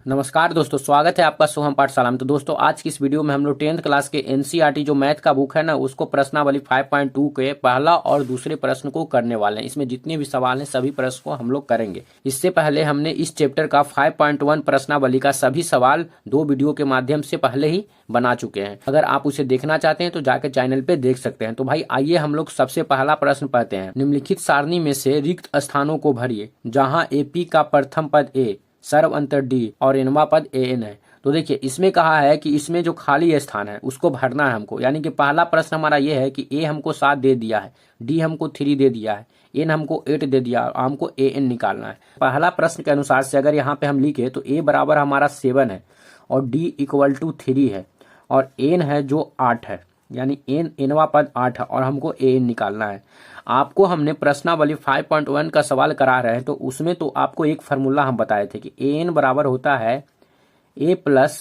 नमस्कार दोस्तों, स्वागत है आपका सोहम पाठशाला में। तो दोस्तों, आज की इस वीडियो में हम लोग 10th क्लास के एनसीईआरटी जो मैथ का बुक है ना, उसको प्रश्नावली 5.2 के पहला और दूसरे प्रश्न को करने वाले हैं। इसमें जितने भी सवाल हैं सभी प्रश्न को हम लोग करेंगे। इससे पहले हमने इस चैप्टर का 5.1 प्रश्नावली का सभी सवाल 2 वीडियो के माध्यम से पहले ही बना चुके हैं। अगर आप उसे देखना चाहते हैं तो जाकर चैनल पे देख सकते हैं। तो भाई आइए हम लोग सबसे पहला प्रश्न पढ़ते हैं। निम्नलिखित सारणी में से रिक्त स्थानों को भरिए जहाँ एपी का प्रथम पद ए, सर्व अंतर डी और एनवा पद ए एन है। तो देखिए, इसमें कहा है कि इसमें जो खाली स्थान है उसको भरना है हमको। यानी कि पहला प्रश्न हमारा ये है कि ए हमको 7 दे दिया है, डी हमको 3 दे दिया है, एन हमको 8 दे दिया और हमको ए एन निकालना है। पहला प्रश्न के अनुसार से अगर यहाँ पे हम लिखे तो ए बराबर हमारा 7 है और डी इक्वल टू 3 है और एन है जो 8 है, यानी एनवा पद 8 है और हमको ए एन निकालना है। आपको हमने प्रश्नावली 5.1 का सवाल करा रहे हैं तो उसमें तो आपको एक फार्मूला हम बताए थे कि ए एन बराबर होता है A plus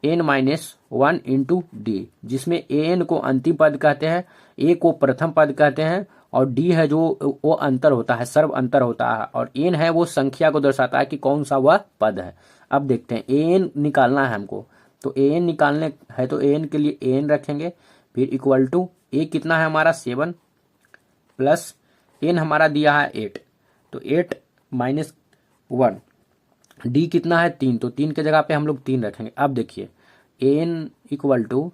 N minus 1 into D, जिसमें ए एन को अंतिम पद कहते हैं, ए को प्रथम पद कहते हैं और डी है जो वो अंतर होता है, सर्व अंतर होता है, और एन है वो संख्या को दर्शाता है कि कौन सा वह पद है। अब देखते हैं, ए एन निकालना है हमको। तो ए एन निकालने है तो ए एन के लिए ए एन रखेंगे, फिर इक्वल टू ए कितना है हमारा 7 प्लस एन हमारा दिया है 8, तो 8 माइनस 1, डी कितना है 3, तो 3 के जगह पे हम लोग 3 रखेंगे। अब देखिए एन इक्वल टू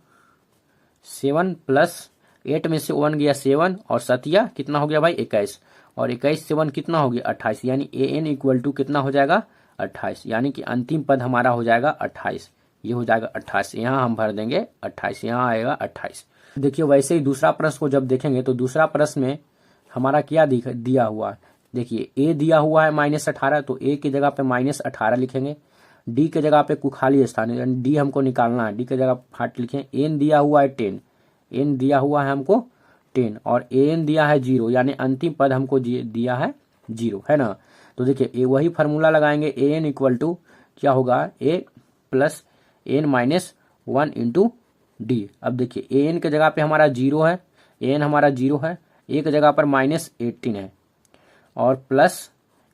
7 प्लस 8 में से 1 गया 7 और सतिया कितना हो गया भाई 21, और 21 7 कितना हो गया 28, यानी ए एन इक्वल टू कितना हो जाएगा 28, यानी कि अंतिम पद हमारा हो जाएगा 28। ये हो जाएगा 28, यहाँ हम भर देंगे 28, यहाँ आएगा 28। देखिए वैसे ही दूसरा प्रश्न को जब देखेंगे तो दूसरा प्रश्न में हमारा क्या दिया हुआ है। देखिए ए दिया हुआ है -18, तो ए की जगह पे -18 लिखेंगे। डी के जगह पे कोई खाली स्थान है, यानी डी हमको निकालना है, डी के जगह फाट लिखें। एन दिया हुआ है 10, एन दिया हुआ है हमको 10 और एन दिया है 0, यानी अंतिम पद हमको दिया है 0, है ना। तो देखिए वही फार्मूला लगाएंगे, ए एन इक्वल टू क्या होगा A plus N minus 1 into D. अब देखिए ए एन के जगह पे हमारा 0 है, एन हमारा 0 है, एक जगह पर -18 है और प्लस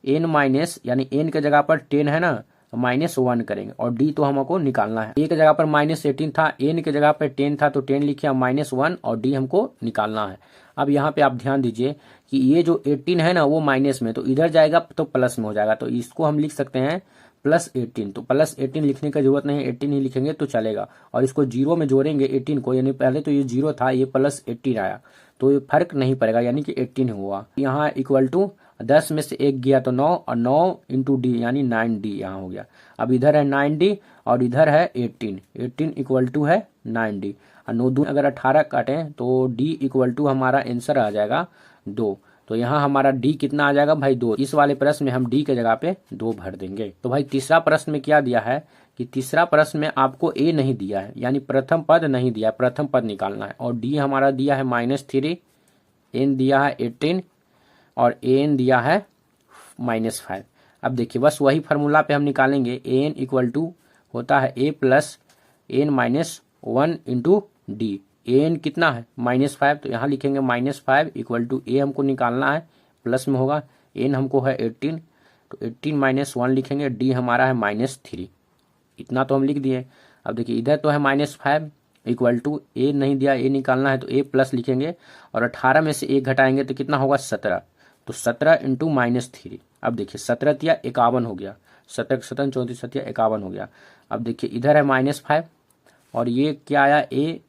एन माइनस, यानी एन के जगह पर 10 है ना, -1 करेंगे और डी तो हमको निकालना है। ए के जगह पर -18 था, एन के जगह पर 10 था, तो 10 लिखे -1 और डी हमको निकालना है। अब यहाँ पे आप ध्यान दीजिए कि ये जो 18 है ना वो माइनस में, तो इधर जाएगा तो प्लस में हो जाएगा, तो इसको हम लिख सकते हैं +18। तो +18 लिखने का जरूरत नहीं है, 18 ही लिखेंगे तो चलेगा। और इसको 0 में जोड़ेंगे 18 को, यानी पहले तो ये 0 था, ये +18 आया, तो ये फर्क नहीं पड़ेगा, यानी कि 18 हुआ। यहाँ इक्वल टू 10 में से 1 गया तो 9 और 9 इंटू डी, यानी 9D यहाँ हो गया। अब इधर है 9D और इधर है 18 इक्वल टू है 9D और 9 दूनी अगर 18 काटें तो D इक्वल टू हमारा आंसर आ जाएगा 2। तो यहाँ हमारा D कितना आ जाएगा भाई 2। इस वाले प्रश्न में हम D के जगह पे 2 भर देंगे। तो भाई तीसरा प्रश्न में क्या दिया है कि तीसरा प्रश्न में आपको ए नहीं दिया है, यानी प्रथम पद नहीं दिया है, प्रथम पद निकालना है। और डी हमारा दिया है -3, एन दिया है 18 और ए एन दिया है -5। अब देखिए बस वही फार्मूला पे हम निकालेंगे, ए एन इक्वल टू होता है A plus N minus 1 into D. A N कितना है -5, तो यहाँ लिखेंगे -5 इक्वल टू ए हमको निकालना है, प्लस में होगा, एन हमको है 18, तो 18 - 1 लिखेंगे, डी हमारा है -3। इतना तो हम लिख दिए। अब देखिए इधर तो है -5 इक्वल टू ए नहीं दिया, ए निकालना है तो ए प्लस लिखेंगे और 18 में से 1 घटाएंगे तो कितना होगा 17, तो 17 इंटू -3। अब देखिए 17 तिया 51 हो गया, 17 17 34 सतिया 51 हो गया। अब देखिए इधर है -5 और ये क्या आया ए।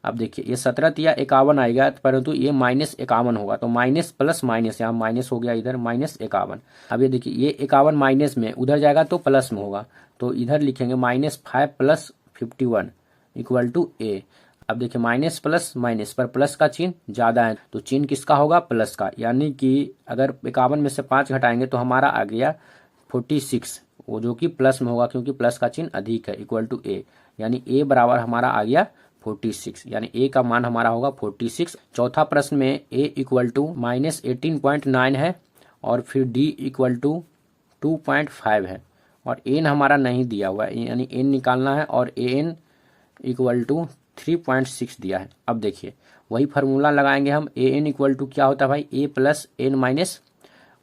अब देखिए ये 17 तिया 51 आएगा, परंतु ये -51 होगा, तो माइनस प्लस माइनस, यहाँ माइनस हो गया, इधर -51। अब ये देखिए ये 51 माइनस में उधर जाएगा तो प्लस में होगा, तो इधर लिखेंगे -5 + 51 इक्वल टू ए। अब देखिए माइनस प्लस माइनस पर प्लस का चिन्ह ज्यादा है, तो चिन्ह किसका होगा प्लस का, यानी कि अगर 51 में से 5 घटाएंगे तो हमारा आ गया 46, वो जो कि प्लस में होगा क्योंकि प्लस का चिन्ह अधिक है, इक्वल टू ए, यानी ए बराबर हमारा आ गया 46, यानी ए का मान हमारा होगा 46। चौथा प्रश्न में ए इक्वल टू -18.9 है और फिर डी इक्वल टू 2.5 है और एन हमारा नहीं दिया हुआ है, यानी एन निकालना है और ए एन इक्वल टू 3.6 दिया है। अब देखिए वही फार्मूला लगाएंगे हम, ए एन इक्वल टू क्या होता है भाई A plus N minus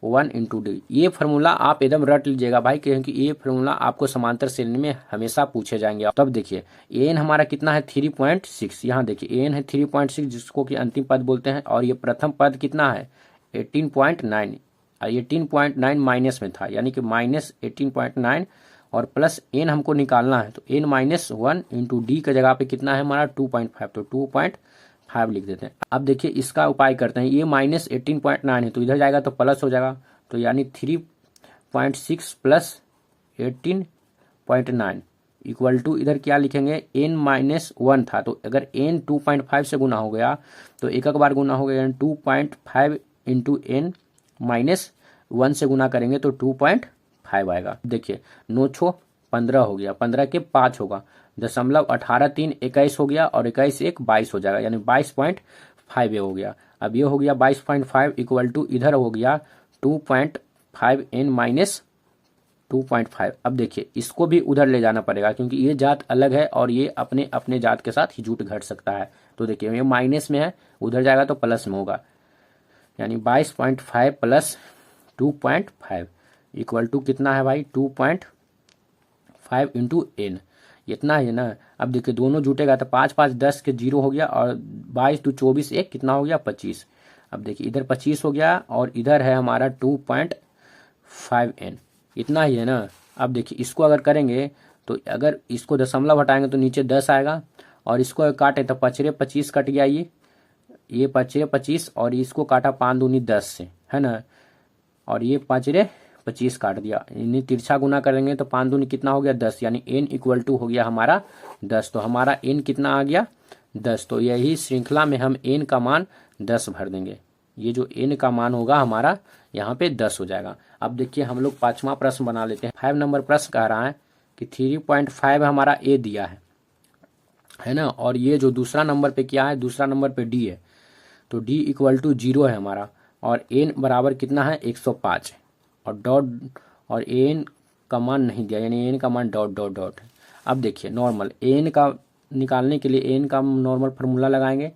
one into D. ये फार्मूला आप एकदम रट लीजिएगा भाई, क्योंकि ये फार्मूला आपको समांतर श्रेणी में हमेशा पूछे जाएंगे। तब देखिए एन हमारा कितना है 3.6, यहाँ देखिए एन है 3.6 जिसको कि अंतिम पद बोलते हैं, और ये प्रथम पद कितना है 18.9, 18.9 माइनस में था, यानी कि माइनस 18.9 और प्लस एन हमको निकालना है, तो n minus one into D का जगह पे कितना है हमारा 2.5, तो 2.5 लिख देते हैं। अब देखिए इसका उपाय करते हैं, ये माइनस 18.9 है तो इधर जाएगा तो प्लस हो जाएगा, तो यानी 3.6 प्लस 18.9 इक्वल टू इधर क्या लिखेंगे n माइनस वन था, तो अगर n 2.5 से गुना हो गया तो एक बार गुना हो गया, 2.5 इंटू एन माइनस वन से गुना करेंगे तो 2.5 आएगा। देखिए 9 छो 15 हो गया, 15 के 5 होगा, 0.18 3 21 हो गया, और 21 1 22 हो जाएगा, यानी 22.5 ये हो गया। अब ये हो गया 22.5 इक्वल टू इधर हो गया 2.5 n माइनस 2.5। अब देखिए इसको भी उधर ले जाना पड़ेगा, क्योंकि ये जात अलग है और ये अपने अपने जात के साथ ही जुट घट सकता है। तो देखिए ये माइनस में है, उधर जाएगा तो प्लस में होगा, यानी 22.5 प्लस 2.5 इक्वल टू कितना है भाई 2.5 इंटू एन, इतना है ना। अब देखिए दोनों जुटेगा तो 5 5 10 के 0 हो गया, और 22 2 24 1 कितना हो गया 25। अब देखिए इधर 25 हो गया और इधर है हमारा 2.5 एन, इतना ही है ना। अब देखिए इसको अगर करेंगे तो अगर इसको दशमलव हटाएंगे तो नीचे 10 आएगा, और इसको काटे तो 5 25 कट गया, ये 5 25 और इसको काटा 5 दूनी 10 से, है ना, और ये 5 25 काट दिया, इन्हें तिरछा गुना करेंगे तो 5 दूनी कितना हो गया 10, यानी n इक्वल टू हो गया हमारा 10। तो हमारा n कितना आ गया 10, तो यही श्रृंखला में हम n का मान 10 भर देंगे, ये जो n का मान होगा हमारा यहाँ पे 10 हो जाएगा। अब देखिए हम लोग 5वां प्रश्न बना लेते हैं। 5 नंबर प्रश्न कह रहा है कि 3.5 हमारा a दिया है ना, और ये जो दूसरा नंबर पे क्या है, दूसरा नंबर पे d है, तो d इक्वल टू 0 है हमारा, और n बराबर कितना है 105 है, और डॉट और n का मान नहीं दिया, यानी n का मान डॉट डॉट डॉट है। अब देखिए नॉर्मल n का निकालने के लिए n का नॉर्मल फार्मूला लगाएंगे,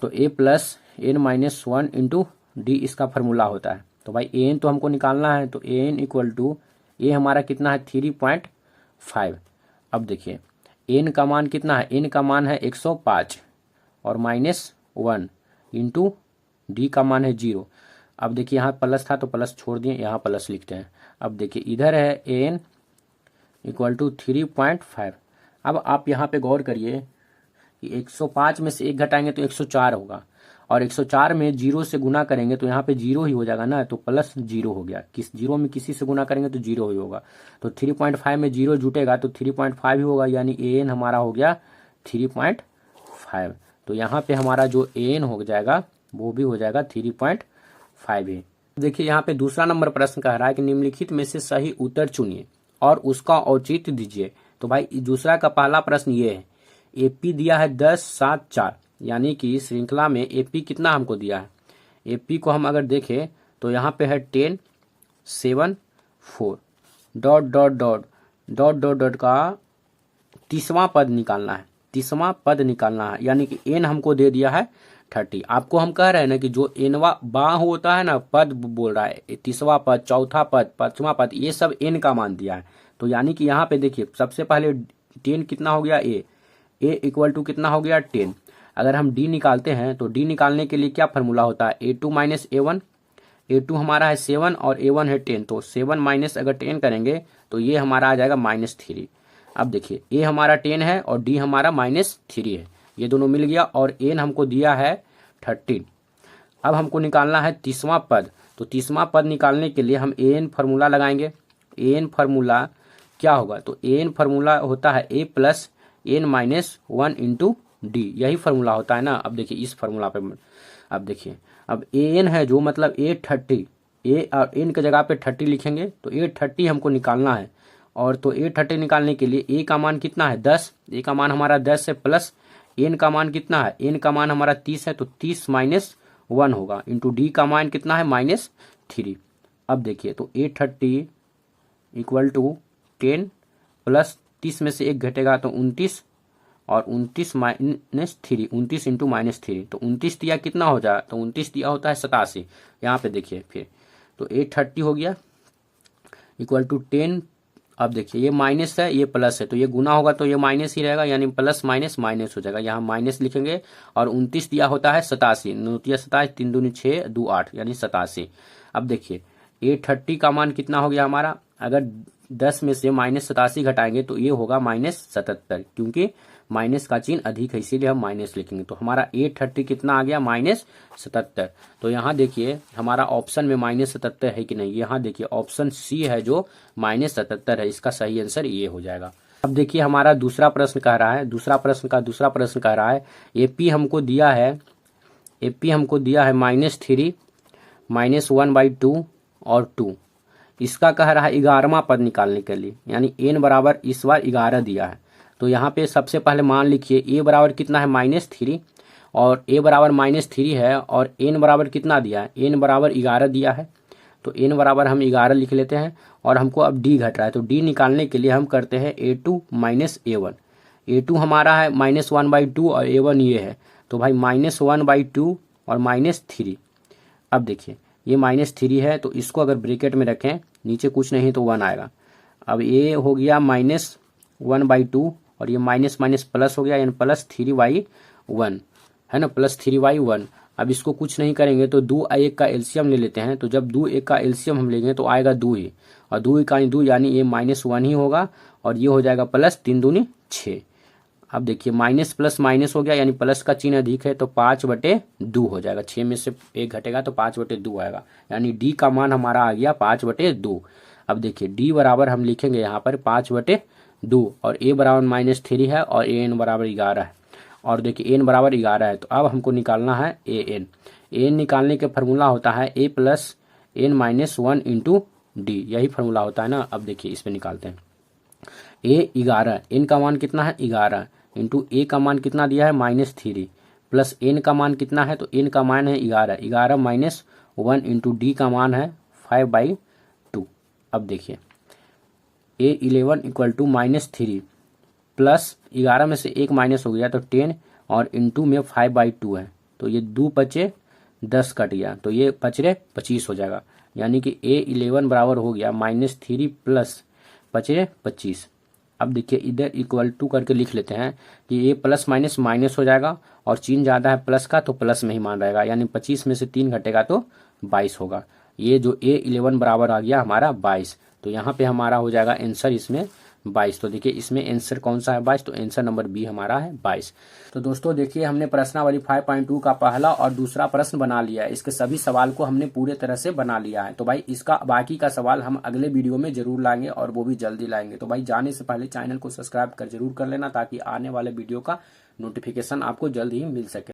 तो a plus n minus one into D इसका फार्मूला होता है। तो भाई an तो हमको निकालना है, तो an इक्वल टू a हमारा कितना है 3.5। अब देखिए n का मान कितना है, n का मान है 105 और माइनस वन इंटू डी का मान है 0। अब देखिए यहाँ प्लस था तो प्लस छोड़ दिए, यहाँ प्लस लिखते हैं। अब देखिए इधर है an इक्वल टू 3.5। अब आप यहाँ पे गौर करिए कि 105 में से 1 घटाएंगे तो 104 होगा, और 104 में 0 से गुना करेंगे तो यहाँ पे 0 ही हो जाएगा ना, तो प्लस 0 हो गया, किस 0 में किसी से गुना करेंगे तो 0 ही होगा, तो 3.5 में 0 जुटेगा तो 3.5 ही होगा, यानी an हमारा हो गया 3.5। तो यहाँ पे हमारा जो an हो जाएगा वो भी हो जाएगा 3.5 है। देखिए यहाँ पे दूसरा नंबर प्रश्न कह रहा है कि निम्नलिखित में से सही उत्तर चुनिए और उसका औचित्य दीजिए। तो भाई दूसरा का पहला प्रश्न ये है, एपी दिया है 10 7 4, यानी कि श्रृंखला में एपी कितना हमको दिया है, एपी को हम अगर देखें तो यहाँ पे है 10 7 4 dot dot dot dot dot dot का 30वां पद निकालना है, 30वां पद निकालना है, यानी कि एन हमको दे दिया है 30। आपको हम कह रहे हैं ना कि जो एनवा बा होता है ना, पद बोल रहा है, 30वां पद, चौथा पद, 5वां पद, ये सब एन का मान दिया है। तो यानी कि यहाँ पे देखिए सबसे पहले 10 कितना हो गया ए इक्वल टू कितना हो गया 10। अगर हम डी निकालते हैं तो डी निकालने के लिए क्या फार्मूला होता है, a2 माइनस a1, a2 हमारा है 7 और a1 है 10, तो 7 माइनस अगर 10 करेंगे तो ये हमारा आ जाएगा -3। अब देखिए a हमारा 10 है और d हमारा -3 है, ये दोनों मिल गया, और n हमको दिया है 13। अब हमको निकालना है 30वां पद, तो 30वां पद निकालने के लिए हम an फार्मूला लगाएंगे। an फार्मूला क्या होगा, तो an फार्मूला होता है a plus n minus one into D, यही फार्मूला होता है ना। अब देखिए इस फार्मूला पे अब देखिए, अब an है जो मतलब a30, a और n के जगह पे 30 लिखेंगे, तो a30 हमको निकालना है, और तो a30 निकालने के लिए a का मान कितना है 10, a का मान हमारा 10 है, प्लस n का मान कितना है, n का मान हमारा 30 है, तो 30 माइनस 1 होगा, इंटू डी का मान कितना है -3। अब देखिए तो a30 इक्वल टू 10 प्लस 30 में से 1 घटेगा तो 29, और 29 माइनस 3, 29 इंटू -3, तो 29 दिया कितना हो जाए, तो 29 दिया होता है 87। यहाँ पे देखिए फिर तो 830 हो गया इक्वल टू 10। अब देखिए ये माइनस है ये प्लस है, तो ये गुना होगा तो ये माइनस ही रहेगा, यानी प्लस माइनस माइनस हो जाएगा, यहाँ माइनस लिखेंगे। और 29 दिया होता है 87, 27, 3 दूनी 6, 2 8 यानी 87। अब देखिए 830 का मान कितना हो गया हमारा, अगर 10 में से -87 घटाएंगे तो ये होगा -77, क्योंकि माइनस का चिन्ह अधिक है इसीलिए हम माइनस लिखेंगे। तो हमारा 830 कितना आ गया -77। तो यहाँ देखिए हमारा ऑप्शन में -77 है कि नहीं, यहाँ देखिए ऑप्शन सी है जो -77 है, इसका सही आंसर ये हो जाएगा। अब देखिए हमारा दूसरा प्रश्न कह रहा है, दूसरा प्रश्न कह रहा है एपी हमको दिया है -3 -1/2 और 2। इसका कह रहा है 11वां पद निकालने के लिए, यानी n बराबर इस बार 11 दिया है। तो यहाँ पे सबसे पहले मान लिखिए a बराबर कितना है -3, और a बराबर -3 है, और n बराबर कितना दिया है, n बराबर 11 दिया है। तो n बराबर हम 11 लिख लेते हैं, और हमको अब d घट रहा है, तो d निकालने के लिए हम करते हैं a2 -a1। a2 हमारा है -1/2 और a1 ये है, तो भाई -1/2 और -3। अब देखिए ये -3 है, तो इसको अगर ब्रैकेट में रखें, नीचे कुछ नहीं तो 1 आएगा। अब ये हो गया -1/2, और ये माइनस माइनस प्लस हो गया, यानी +3/1 है ना, +3/1। अब इसको कुछ नहीं करेंगे तो 2 1 का एलसीएम ले लेते हैं, तो जब 2 1 का एलसीएम हम लेंगे तो आएगा 2 ही, और 2 का 2 यानी ये -1 ही होगा, और ये हो जाएगा +3 दूनी 6। अब देखिए माइनस प्लस माइनस हो गया, यानी प्लस का चिन्ह अधिक है, तो 5/2 हो जाएगा। 6 में से 1 घटेगा तो 5/2 आएगा, यानी डी का मान हमारा आ गया 5/2। अब देखिए डी बराबर हम लिखेंगे यहाँ पर 5/2, और ए बराबर -3 है, और ए एन बराबर 11 है, और देखिए एन बराबर 11 है। तो अब हमको निकालना है ए एन निकालने के फॉर्मूला होता है a + n - 1 × d, यही फॉर्मूला होता है ना। अब देखिए इसमें निकालते हैं a 11, n का मान कितना है 11, इंटू a का मान कितना दिया है -3, प्लस n का मान कितना है, तो n का मान है 11, 11 - 1 इंटू d का मान है 5/2। अब देखिए a11 इक्वल टू -3 प्लस 11 में से 1 माइनस हो गया तो 10, और इंटू में 5/2 है, तो ये 2 बचे 10 कट गया, तो ये 25 हो जाएगा, यानी कि a11 बराबर हो गया -3 प्लस 25। अब देखिए इधर इक्वल टू करके लिख लेते हैं कि ये प्लस माइनस माइनस हो जाएगा, और चिन्ह ज़्यादा है प्लस का तो प्लस में ही मान रहेगा, यानी 25 में से 3 घटेगा तो 22 होगा। ये जो a11 बराबर आ गया हमारा 22, तो यहाँ पे हमारा हो जाएगा आंसर इसमें 22। तो देखिए इसमें आंसर कौन सा है 22, तो आंसर नंबर बी हमारा है 22। तो दोस्तों देखिए हमने प्रश्नावली 5.2 का पहला और दूसरा प्रश्न बना लिया है, इसके सभी सवाल को हमने पूरे तरह से बना लिया है। तो भाई इसका बाकी का सवाल हम अगले वीडियो में जरूर लाएंगे, और वो भी जल्दी लाएंगे। तो भाई जाने से पहले चैनल को सब्सक्राइब कर जरूर कर लेना, ताकि आने वाले वीडियो का नोटिफिकेशन आपको जल्द ही मिल सके।